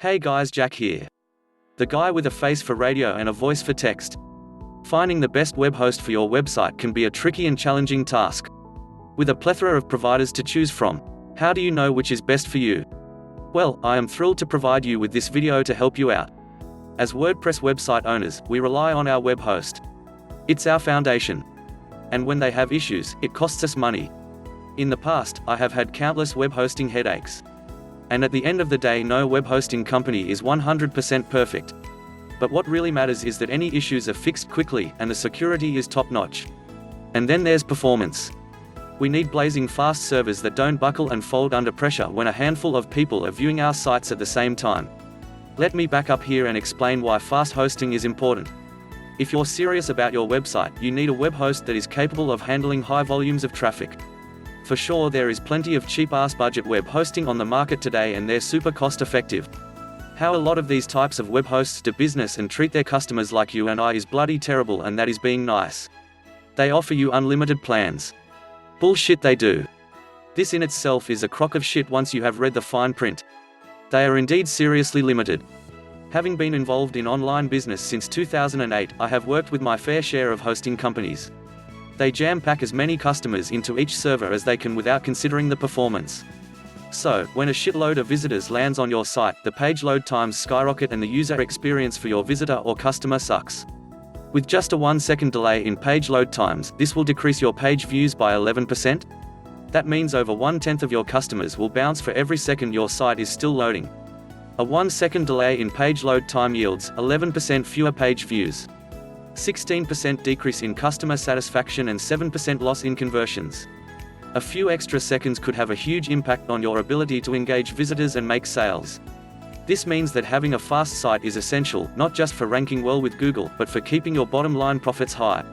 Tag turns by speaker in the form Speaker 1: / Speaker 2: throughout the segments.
Speaker 1: Hey guys, Jack here. The guy with a face for radio and a voice for text. Finding the best web host for your website can be a tricky and challenging task. With a plethora of providers to choose from, how do you know which is best for you? Well, I am thrilled to provide you with this video to help you out. As WordPress website owners, we rely on our web host. It's our foundation. And when they have issues, it costs us money. In the past, I have had countless web hosting headaches. And at the end of the day, no web hosting company is 100% perfect. But what really matters is that any issues are fixed quickly and the security is top-notch. And then there's performance. We need blazing fast servers that don't buckle and fold under pressure when a handful of people are viewing our sites at the same time. Let me back up here and explain why fast hosting is important. If you're serious about your website, you need a web host that is capable of handling high volumes of traffic. For sure, there is plenty of cheap-ass budget web hosting on the market today and they're super cost-effective. How a lot of these types of web hosts do business and treat their customers like you and I is bloody terrible, and that is being nice. They offer you unlimited plans. Bullshit, they do. This in itself is a crock of shit once you have read the fine print. They are indeed seriously limited. Having been involved in online business since 2008, I have worked with my fair share of hosting companies. They jam-pack as many customers into each server as they can without considering the performance. So, when a shitload of visitors lands on your site, the page load times skyrocket and the user experience for your visitor or customer sucks. With just a 1-second delay in page load times, this will decrease your page views by 11%. That means over 1/10 of your customers will bounce for every second your site is still loading. A 1-second delay in page load time yields 11% fewer page views, 16% decrease in customer satisfaction and 7% loss in conversions. A few extra seconds could have a huge impact on your ability to engage visitors and make sales. This means that having a fast site is essential, not just for ranking well with Google, but for keeping your bottom line profits high.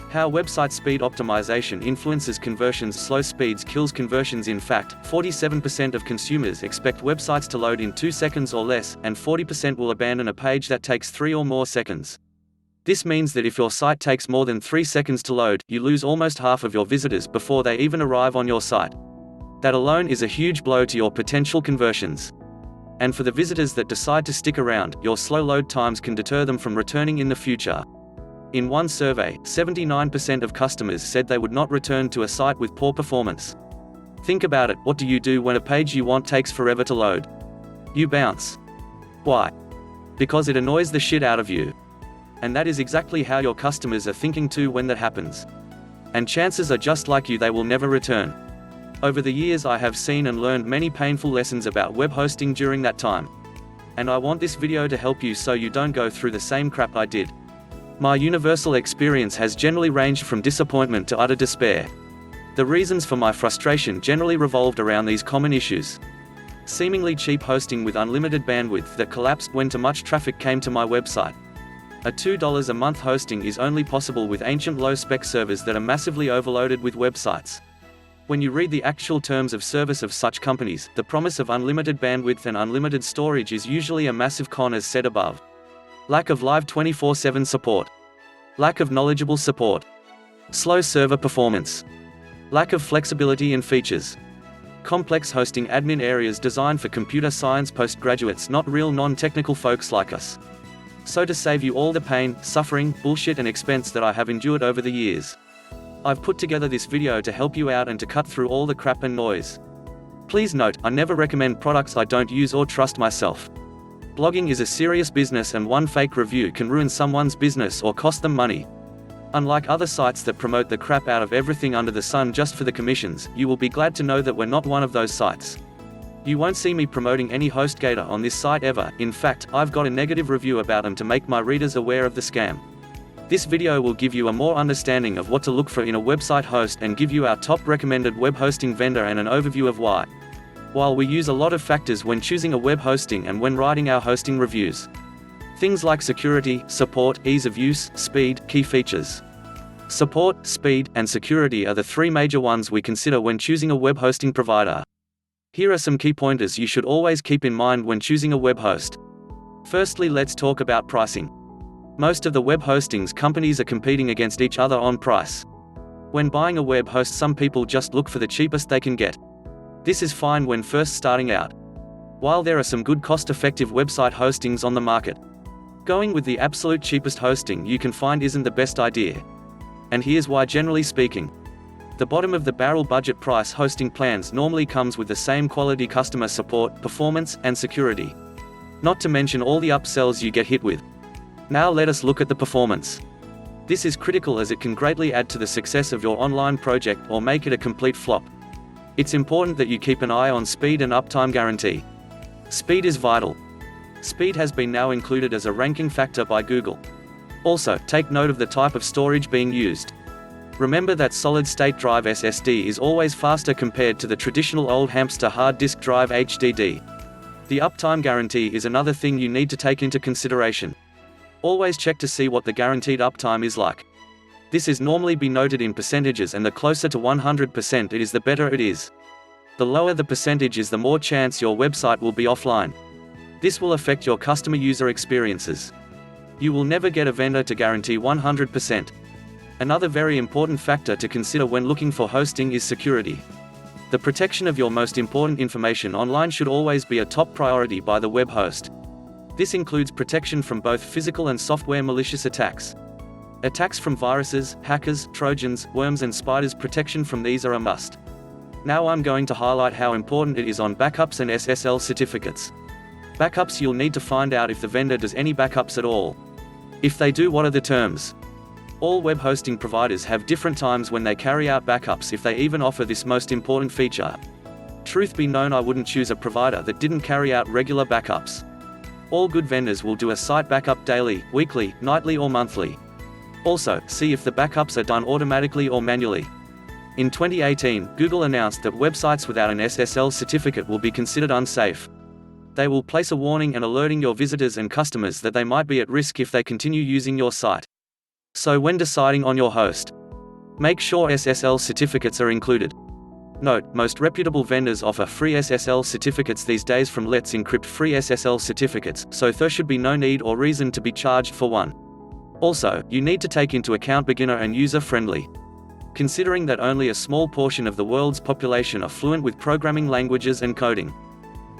Speaker 1: How website speed optimization influences conversions. Slow speeds kills conversions. In fact, 47% of consumers expect websites to load in 2 seconds or less, and 40% will abandon a page that takes 3 or more seconds. This means that if your site takes more than 3 seconds to load, you lose almost half of your visitors before they even arrive on your site. That alone is a huge blow to your potential conversions. And for the visitors that decide to stick around, your slow load times can deter them from returning in the future. In one survey, 79% of customers said they would not return to a site with poor performance. Think about it, what do you do when a page you want takes forever to load? You bounce. Why? Because it annoys the shit out of you. And that is exactly how your customers are thinking too when that happens. And chances are just like you, they will never return. Over the years I have seen and learned many painful lessons about web hosting during that time. And I want this video to help you so you don't go through the same crap I did. My universal experience has generally ranged from disappointment to utter despair. The reasons for my frustration generally revolved around these common issues. Seemingly cheap hosting with unlimited bandwidth that collapsed when too much traffic came to my website. A $2 a month hosting is only possible with ancient low-spec servers that are massively overloaded with websites. When you read the actual terms of service of such companies, the promise of unlimited bandwidth and unlimited storage is usually a massive con, as said above. Lack of live 24/7 support. Lack of knowledgeable support. Slow server performance. Lack of flexibility in features. Complex hosting admin areas designed for computer science postgraduates, not real non-technical folks like us. So to save you all the pain, suffering, bullshit and expense that I have endured over the years, I've put together this video to help you out and to cut through all the crap and noise. Please note, I never recommend products I don't use or trust myself. Blogging is a serious business and one fake review can ruin someone's business or cost them money. Unlike other sites that promote the crap out of everything under the sun just for the commissions, you will be glad to know that we're not one of those sites. You won't see me promoting any HostGator on this site ever. In fact, I've got a negative review about them to make my readers aware of the scam. This video will give you a more understanding of what to look for in a website host and give you our top recommended web hosting vendor and an overview of why. While we use a lot of factors when choosing a web hosting and when writing our hosting reviews. Things like security, support, ease of use, speed, key features. Support, speed, and security are the 3 major ones we consider when choosing a web hosting provider. Here are some key pointers you should always keep in mind when choosing a web host. Firstly, let's talk about pricing. Most of the web hostings companies are competing against each other on price. When buying a web host, some people just look for the cheapest they can get. This is fine when first starting out. While there are some good cost-effective website hostings on the market, going with the absolute cheapest hosting you can find isn't the best idea. And here's why. Generally speaking, the bottom of the barrel budget price hosting plans normally comes with the same quality customer support, performance, and security. Not to mention all the upsells you get hit with. Now let us look at the performance. This is critical as it can greatly add to the success of your online project or make it a complete flop. It's important that you keep an eye on speed and uptime guarantee. Speed is vital. Speed has been now included as a ranking factor by Google. Also, take note of the type of storage being used. Remember that solid-state drive SSD is always faster compared to the traditional old hamster hard disk drive HDD. The uptime guarantee is another thing you need to take into consideration. Always check to see what the guaranteed uptime is like. This is normally be noted in percentages, and the closer to 100% it is, the better it is. The lower the percentage is, the more chance your website will be offline. This will affect your customer user experiences. You will never get a vendor to guarantee 100%. Another very important factor to consider when looking for hosting is security. The protection of your most important information online should always be a top priority by the web host. This includes protection from both physical and software malicious attacks. Attacks from viruses, hackers, trojans, worms and spiders. Protection from these are a must. Now I'm going to highlight how important it is on backups and SSL certificates. Backups: you'll need to find out if the vendor does any backups at all. If they do, what are the terms? All web hosting providers have different times when they carry out backups, if they even offer this most important feature. Truth be known, I wouldn't choose a provider that didn't carry out regular backups. All good vendors will do a site backup daily, weekly, nightly or monthly. Also, see if the backups are done automatically or manually. In 2018, Google announced that websites without an SSL certificate will be considered unsafe. They will place a warning and alerting your visitors and customers that they might be at risk if they continue using your site. So when deciding on your host, make sure SSL certificates are included. Note, most reputable vendors offer free SSL certificates these days from Let's Encrypt free SSL certificates, so there should be no need or reason to be charged for one. Also, you need to take into account beginner and user-friendly. Considering that only a small portion of the world's population are fluent with programming languages and coding.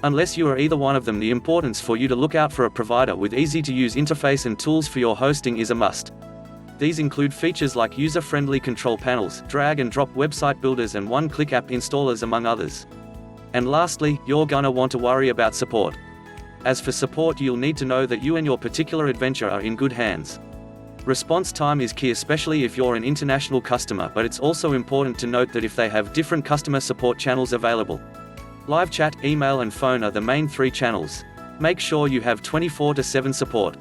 Speaker 1: Unless you are either one of them, the importance for you to look out for a provider with easy-to-use interface and tools for your hosting is a must. These include features like user-friendly control panels, drag-and-drop website builders and one-click app installers, among others. And lastly, you're gonna want to worry about support. As for support, you'll need to know that you and your particular adventure are in good hands. Response time is key, especially if you're an international customer, but it's also important to note that if they have different customer support channels available. Live chat, email and phone are the main 3 channels. Make sure you have 24/7 support.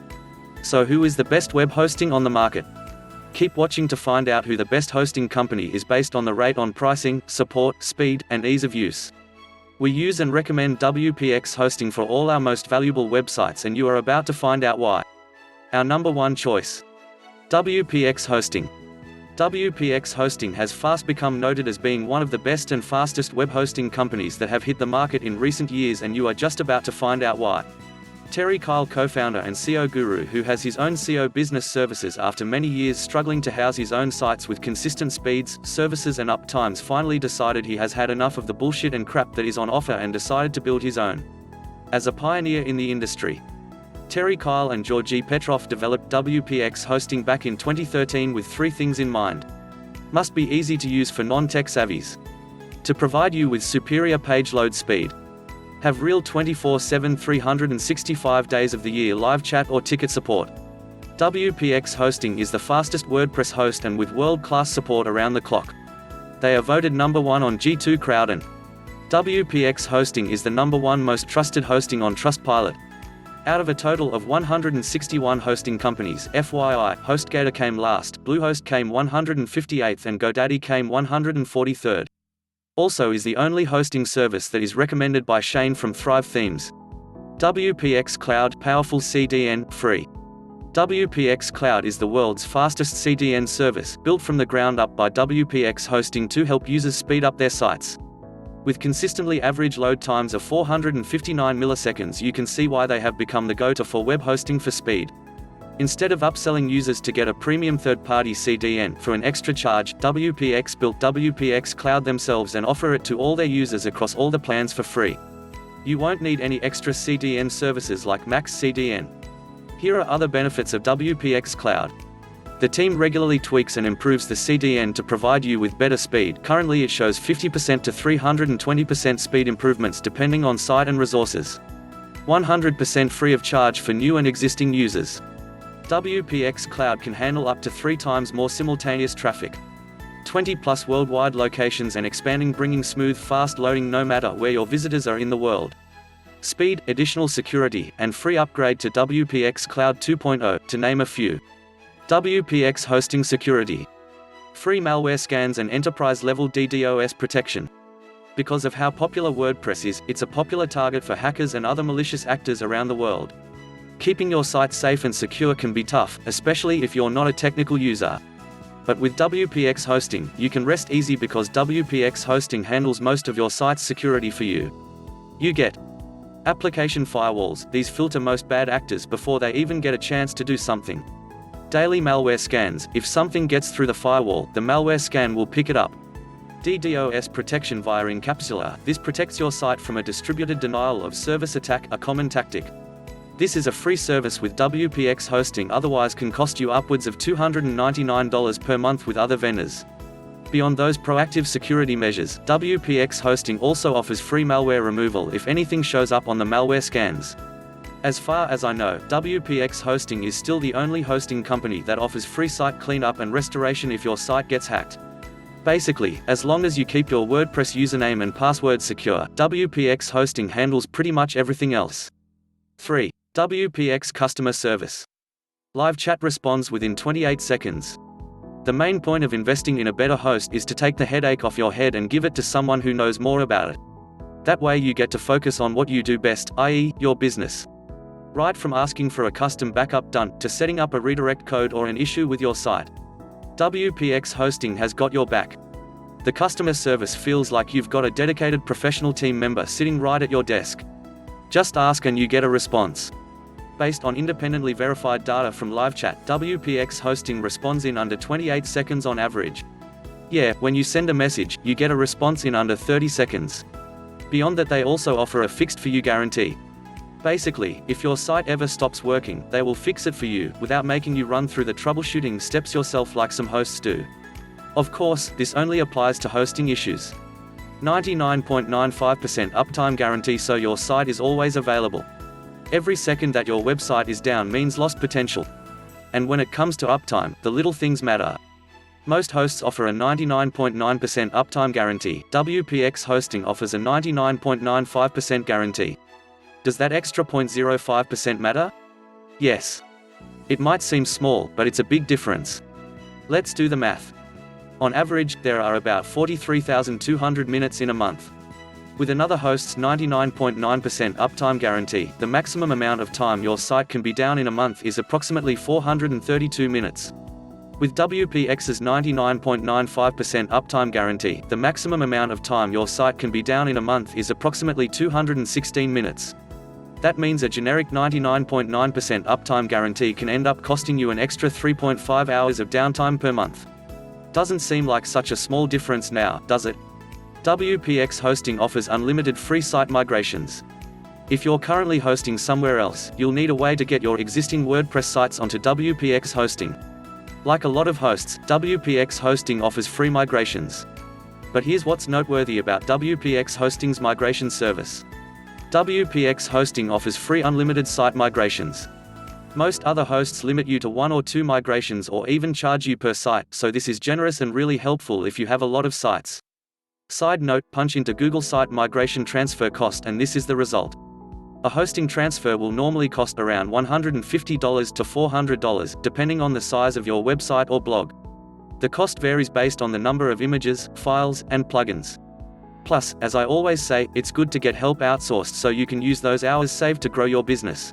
Speaker 1: So who is the best web hosting on the market? Keep watching to find out who the best hosting company is based on the rate on pricing, support, speed, and ease of use. We use and recommend WPX hosting for all our most valuable websites, and you are about to find out why. Our number 1 choice. WPX Hosting. WPX Hosting has fast become noted as being one of the best and fastest web hosting companies that have hit the market in recent years, and you are just about to find out why. Terry Kyle, co-founder and SEO guru who has his own SEO business services after many years struggling to house his own sites with consistent speeds, services and uptimes, finally decided he has had enough of the bullshit and crap that is on offer and decided to build his own. As a pioneer in the industry, Terry Kyle and Georgi Petrov developed WPX hosting back in 2013 with 3 things in mind. Must be easy to use for non-tech savvies. To provide you with superior page load speed. Have real 24/7 365 days of the year live chat or ticket support. WPX Hosting is the fastest WordPress host and with world-class support around the clock. They are voted number 1 on G2 Crowd, and WPX Hosting is the number 1 most trusted hosting on Trustpilot. Out of a total of 161 hosting companies, FYI, HostGator came last, Bluehost came 158th and GoDaddy came 143rd. Also is the only hosting service that is recommended by Shane from Thrive Themes. WPX Cloud, powerful CDN, free. WPX Cloud is the world's fastest CDN service, built from the ground up by WPX Hosting to help users speed up their sites. With consistently average load times of 459 milliseconds, you can see why they have become the go-to for web hosting for speed. Instead of upselling users to get a premium third-party CDN for an extra charge, WPX built WPX Cloud themselves and offer it to all their users across all the plans for free. You won't need any extra CDN services like Max CDN. Here are other benefits of WPX Cloud. The team regularly tweaks and improves the CDN to provide you with better speed. Currently it shows 50% to 320% speed improvements depending on site and resources. 100% free of charge for new and existing users. WPX Cloud can handle up to 3 times more simultaneous traffic. 20+ worldwide locations and expanding, bringing smooth, fast loading no matter where your visitors are in the world. Speed, additional security, and free upgrade to WPX Cloud 2.0, to name a few. WPX Hosting Security. Free malware scans and enterprise-level DDoS protection. Because of how popular WordPress is, it's a popular target for hackers and other malicious actors around the world. Keeping your site safe and secure can be tough, especially if you're not a technical user. But with WPX Hosting, you can rest easy because WPX Hosting handles most of your site's security for you. You get application firewalls. These filter most bad actors before they even get a chance to do something. Daily malware scans. If something gets through the firewall, the malware scan will pick it up. DDoS protection via encapsula. This protects your site from a distributed denial of service attack, a common tactic. This is a free service with WPX Hosting, otherwise can cost you upwards of $299 per month with other vendors. Beyond those proactive security measures, WPX Hosting also offers free malware removal if anything shows up on the malware scans. As far as I know, WPX Hosting is still the only hosting company that offers free site cleanup and restoration if your site gets hacked. Basically, as long as you keep your WordPress username and password secure, WPX Hosting handles pretty much everything else. 3. WPX Customer Service. Live chat responds within 28 seconds. The main point of investing in a better host is to take the headache off your head and give it to someone who knows more about it. That way you get to focus on what you do best, i.e., your business. Right from asking for a custom backup done, to setting up a redirect code or an issue with your site, WPX Hosting has got your back. The customer service feels like you've got a dedicated professional team member sitting right at your desk. Just ask and you get a response. Based on independently verified data from LiveChat, WPX Hosting responds in under 28 seconds on average. Yeah, when you send a message, you get a response in under 30 seconds. Beyond that, they also offer a fixed-for-you guarantee. Basically, if your site ever stops working, they will fix it for you, without making you run through the troubleshooting steps yourself like some hosts do. Of course, this only applies to hosting issues. 99.95% uptime guarantee, so your site is always available. Every second that your website is down means lost potential. And when it comes to uptime, the little things matter. Most hosts offer a 99.9% uptime guarantee. WPX Hosting offers a 99.95% guarantee. Does that extra 0.05% matter? Yes. It might seem small, but it's a big difference. Let's do the math. On average, there are about 43,200 minutes in a month. With another host's 99.9% uptime guarantee, the maximum amount of time your site can be down in a month is approximately 432 minutes. With WPX's 99.95% uptime guarantee, the maximum amount of time your site can be down in a month is approximately 216 minutes. That means a generic 99.9% uptime guarantee can end up costing you an extra 3.5 hours of downtime per month. Doesn't seem like such a small difference now, does it? WPX Hosting offers unlimited free site migrations. If you're currently hosting somewhere else, you'll need a way to get your existing WordPress sites onto WPX Hosting. Like a lot of hosts, WPX Hosting offers free migrations. But here's what's noteworthy about WPX Hosting's migration service. WPX Hosting offers free unlimited site migrations. Most other hosts limit you to 1 or 2 migrations or even charge you per site, so this is generous and really helpful if you have a lot of sites. Side note, punch into Google Site Migration Transfer Cost and this is the result. A hosting transfer will normally cost around $150 to $400, depending on the size of your website or blog. The cost varies based on the number of images, files, and plugins. Plus, as I always say, it's good to get help outsourced so you can use those hours saved to grow your business.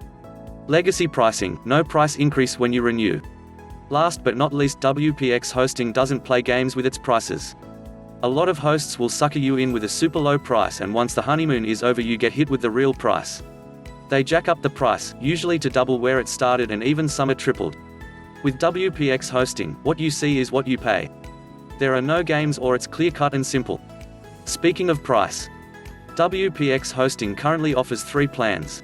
Speaker 1: Legacy pricing, no price increase when you renew. Last but not least, WPX Hosting doesn't play games with its prices. A lot of hosts will sucker you in with a super low price, and once the honeymoon is over you get hit with the real price. They jack up the price, usually to double where it started and even some are tripled. With WPX Hosting, what you see is what you pay. There are no games or it's clear-cut and simple. Speaking of price, WPX Hosting currently offers 3 plans.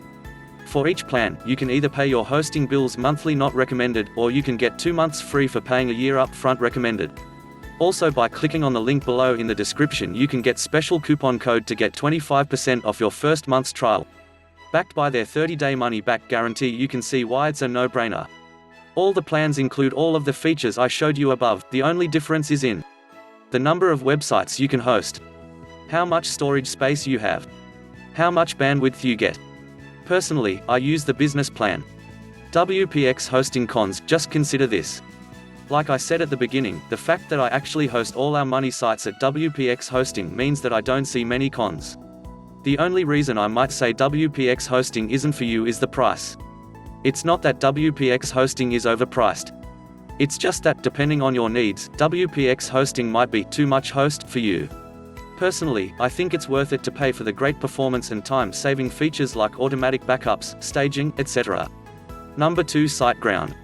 Speaker 1: For each plan, you can either pay your hosting bills monthly not recommended, or you can get 2 months free for paying a year up front recommended. Also, by clicking on the link below in the description, you can get special coupon code to get 25% off your first month's trial. Backed by their 30-day money-back guarantee, you can see why it's a no-brainer. All the plans include all of the features I showed you above. The only difference is in the number of websites you can host, how much storage space you have, how much bandwidth you get. Personally, I use the business plan. WPX Hosting Cons. Just consider this. Like I said at the beginning, the fact that I actually host all our money sites at WPX Hosting means that I don't see many cons. The only reason I might say WPX Hosting isn't for you is the price. It's not that WPX Hosting is overpriced. It's just that, depending on your needs, WPX Hosting might be too much host for you. Personally, I think it's worth it to pay for the great performance and time-saving features like automatic backups, staging, etc. Number 2. SiteGround.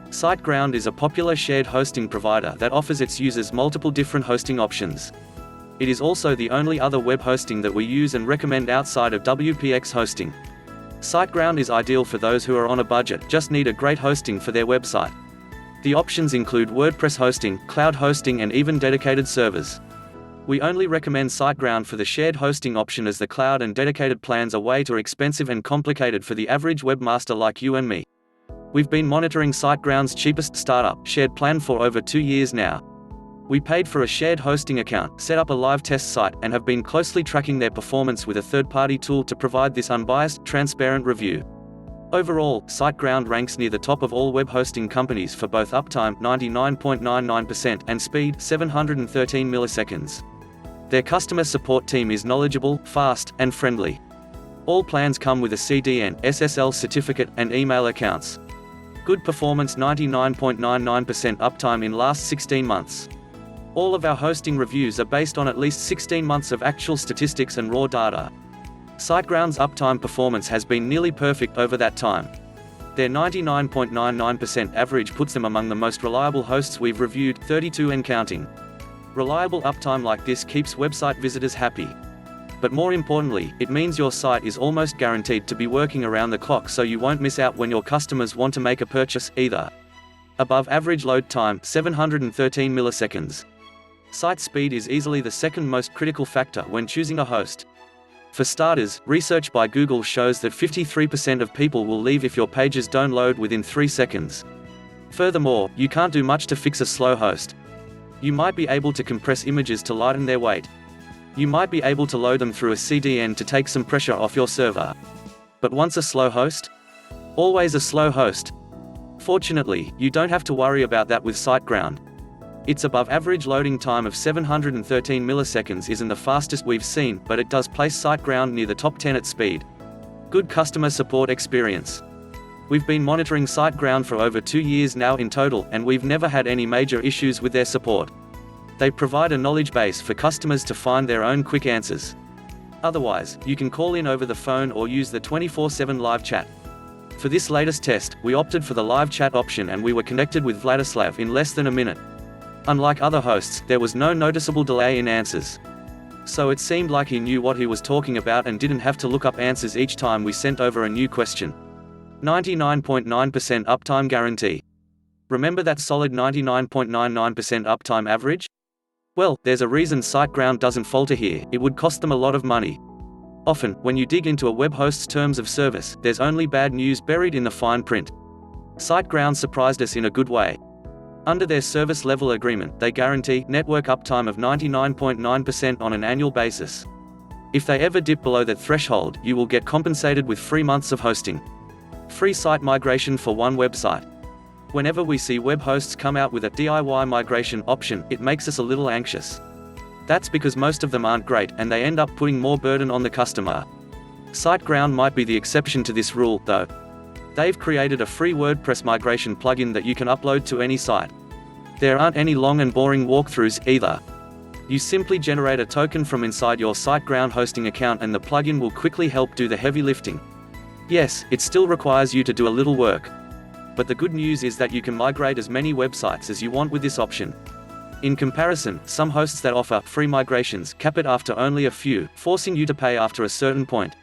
Speaker 1: SiteGround is a popular shared hosting provider that offers its users multiple different hosting options. It is also the only other web hosting that we use and recommend outside of WPX Hosting. SiteGround is ideal for those who are on a budget, just need a great hosting for their website. The options include WordPress hosting, cloud hosting, and even dedicated servers. We only recommend SiteGround for the shared hosting option, as the cloud and dedicated plans are way too expensive and complicated for the average webmaster like you and me. We've been monitoring SiteGround's cheapest startup shared plan for over 2 years now. We paid for a shared hosting account, set up a live test site, and have been closely tracking their performance with a third-party tool to provide this unbiased, transparent review. Overall, SiteGround ranks near the top of all web hosting companies for both uptime 99.99% and speed 713 milliseconds. Their customer support team is knowledgeable, fast, and friendly. All plans come with a CDN, SSL certificate, and email accounts. Good performance, 99.99% uptime in last 16 months. All of our hosting reviews are based on at least 16 months of actual statistics and raw data. SiteGround's uptime performance has been nearly perfect over that time. Their 99.99% average puts them among the most reliable hosts we've reviewed, 32 and counting. Reliable uptime like this keeps website visitors happy. But more importantly, it means your site is almost guaranteed to be working around the clock, so you won't miss out when your customers want to make a purchase, either. Above average load time, 713 milliseconds. Site speed is easily the second most critical factor when choosing a host. For starters, research by Google shows that 53% of people will leave if your pages don't load within 3 seconds. Furthermore, you can't do much to fix a slow host. You might be able to compress images to lighten their weight. You might be able to load them through a CDN to take some pressure off your server. But once a slow host? Always a slow host. Fortunately, you don't have to worry about that with SiteGround. Its above average loading time of 713 milliseconds isn't the fastest we've seen, but it does place SiteGround near the top 10 at speed. Good customer support experience. We've been monitoring SiteGround for over 2 years now in total, and we've never had any major issues with their support. They provide a knowledge base for customers to find their own quick answers. Otherwise, you can call in over the phone or use the 24/7 live chat. For this latest test, we opted for the live chat option, and we were connected with Vladislav in less than a minute. Unlike other hosts, there was no noticeable delay in answers. So it seemed like he knew what he was talking about and didn't have to look up answers each time we sent over a new question. 99.9% uptime guarantee. Remember that solid 99.99% uptime average? Well, there's a reason SiteGround doesn't falter here. It would cost them a lot of money. Often, when you dig into a web host's terms of service, there's only bad news buried in the fine print. SiteGround surprised us in a good way. Under their service level agreement, they guarantee network uptime of 99.9% on an annual basis. If they ever dip below that threshold, you will get compensated with 3 months of hosting. Free site migration for one website. Whenever we see web hosts come out with a DIY migration option, it makes us a little anxious. That's because most of them aren't great, and they end up putting more burden on the customer. SiteGround might be the exception to this rule, though. They've created a free WordPress migration plugin that you can upload to any site. There aren't any long and boring walkthroughs, either. You simply generate a token from inside your SiteGround hosting account, and the plugin will quickly help do the heavy lifting. Yes, it still requires you to do a little work. But the good news is that you can migrate as many websites as you want with this option. In comparison, some hosts that offer free migrations cap it after only a few, forcing you to pay after a certain point.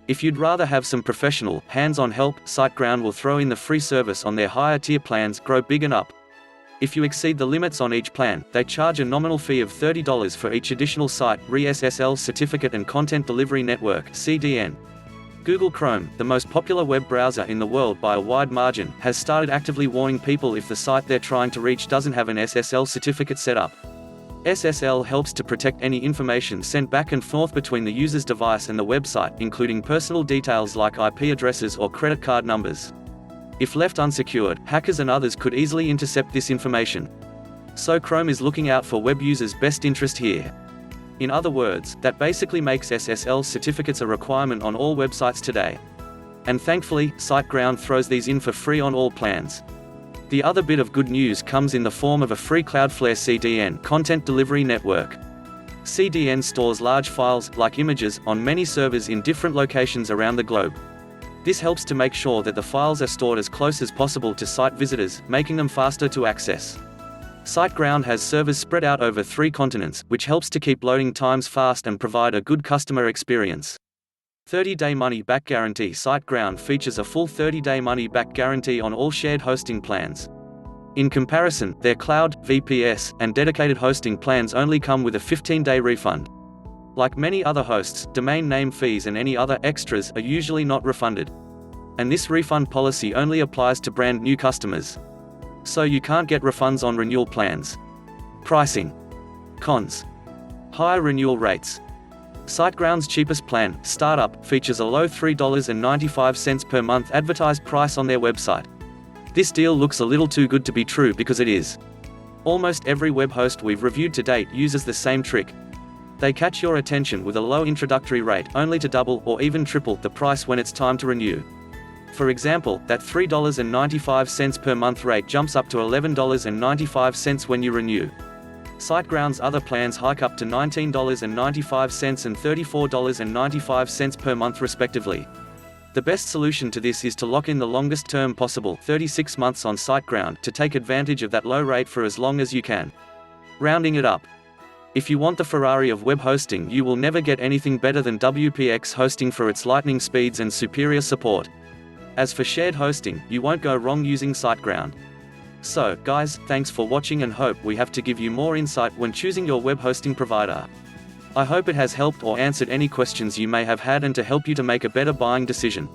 Speaker 1: If you'd rather have some professional, hands-on help, SiteGround will throw in the free service on their higher tier plans. Grow big and up. If you exceed the limits on each plan, they charge a nominal fee of $30 for each additional site-re SSL certificate and Content Delivery Network (CDN). Google Chrome, the most popular web browser in the world by a wide margin, has started actively warning people if the site they're trying to reach doesn't have an SSL certificate set up. SSL helps to protect any information sent back and forth between the user's device and the website, including personal details like IP addresses or credit card numbers. If left unsecured, hackers and others could easily intercept this information. So Chrome is looking out for web users' best interest here. In other words, that basically makes SSL certificates a requirement on all websites today. And thankfully, SiteGround throws these in for free on all plans. The other bit of good news comes in the form of a free Cloudflare CDN Content Delivery Network. CDN stores large files, like images, on many servers in different locations around the globe. This helps to make sure that the files are stored as close as possible to site visitors, making them faster to access. SiteGround has servers spread out over 3 continents, which helps to keep loading times fast and provide a good customer experience. 30-day money-back guarantee. SiteGround features a full 30-day money-back guarantee on all shared hosting plans. In comparison, their cloud, VPS, and dedicated hosting plans only come with a 15-day refund. Like many other hosts, domain name fees and any other extras are usually not refunded. And this refund policy only applies to brand new customers. So you can't get refunds on renewal plans. Pricing. Cons. Higher renewal rates. SiteGround's cheapest plan, Startup, features a low $3.95 per month advertised price on their website. This deal looks a little too good to be true because it is. Almost every web host we've reviewed to date uses the same trick. They catch your attention with a low introductory rate, only to double or even triple the price when it's time to renew. For example, that $3.95 per month rate jumps up to $11.95 when you renew. SiteGround's other plans hike up to $19.95 and $34.95 per month respectively. The best solution to this is to lock in the longest term possible, 36 months on SiteGround, to take advantage of that low rate for as long as you can. Rounding it up. If you want the Ferrari of web hosting, you will never get anything better than WPX hosting for its lightning speeds and superior support. As for shared hosting, you won't go wrong using SiteGround. So, guys, thanks for watching and hope we have to give you more insight when choosing your web hosting provider. I hope it has helped or answered any questions you may have had and to help you to make a better buying decision.